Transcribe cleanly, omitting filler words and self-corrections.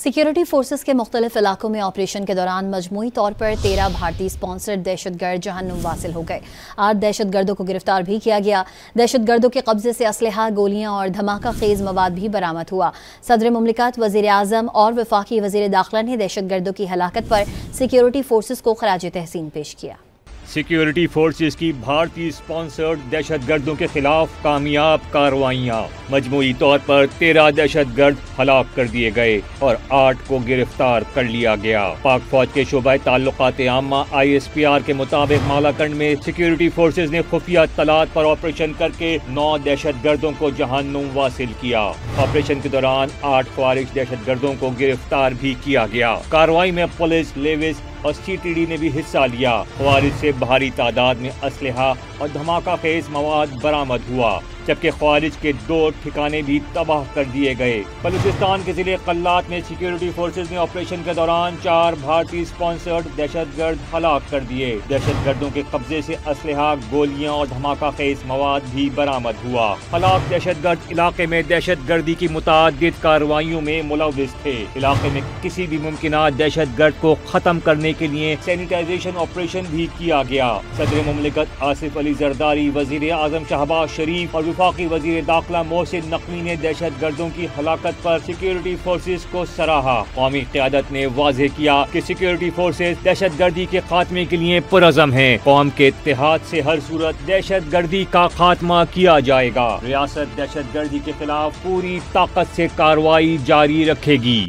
Security forces के मुख्तलिफ इलाकों में ऑपरेशन के दौरान मजमूई तौर पर 13 भारतीय स्पॉन्सर्ड दहशतगर्द जहन्नुम वासिल हो गए। 8 दहशतगर्दों को गिरफ्तार भी किया गया। दहशतगर्दों के कब्जे से असलहा, गोलियां और धमाका खेज मवाद भी बरामद हुआ। सदर मुमलिकत, वज़ीर आज़म और वफाकी वज़ीर दाखिला ने दहशतगर्दों की हलाकत पर सिक्योरिटी फोर्सेस को खराज तहसीन पेश किया। सिक्योरिटी फोर्सेस की भारतीय स्पॉन्सर्ड दहशतगर्दों के खिलाफ कामयाब कार्रवाइयाँ। मजमूई तौर पर 13 दहशतगर्द हलाक कर दिए गए और 8 को गिरफ्तार कर लिया गया। पाक फौज के शोबा ताल्लुकात आम्मा ISPR के मुताबिक मालाकंड में सिक्योरिटी फोर्सेस ने खुफिया तलात पर ऑपरेशन करके 9 दहशतगर्दों को जहन्नुम वासिल किया। ऑपरेशन के दौरान 8 ख्वारिज दहशतगर्दों को गिरफ्तार भी किया गया। कार्रवाई में पुलिस, लेविस और CTD ने भी हिस्सा लिया। ख्वारिज से भारी तादाद में असलहा और धमाका खेज मवाद बरामद हुआ, जबकि ख्वारिज के 2 ठिकाने भी तबाह कर दिए गए। बलूचिस्तान के जिले कल्लात में सिक्योरिटी फोर्सेस ने ऑपरेशन के दौरान 4 भारतीय स्पॉन्सर्ड दहशतगर्द हलाक कर दिए। दहशतगर्दों के कब्जे से असलहा, गोलियां और धमाका खेज मवाद भी बरामद हुआ। हलाक दहशतगर्द इलाके में दहशतगर्दी की मुतादिद कार्रवाइयों में मुलव्विस थे। इलाके में किसी भी मुमकिना दहशतगर्द को खत्म करने के लिए सैनिटाइजेशन ऑपरेशन भी किया गया। सदर मुमलिकत आसिफ अली जरदारी, वजीर आजम शहबाज शरीफ और वफाकी वजीर दाखिला मोहसिन नकवी ने दहशतगर्दों की हलाकत पर सिक्योरिटी फोर्सेस को सराहा। कौमी क़यादत ने वाज़ेह किया कि सिक्योरिटी फोर्सेस दहशतगर्दी के खात्मे के लिए पुरअज़म हैं। कौम के इत्तेहाद से हर सूरत दहशतगर्दी का खात्मा किया जाएगा। रियासत दहशतगर्दी के खिलाफ पूरी ताकत से कार्रवाई जारी रखेगी।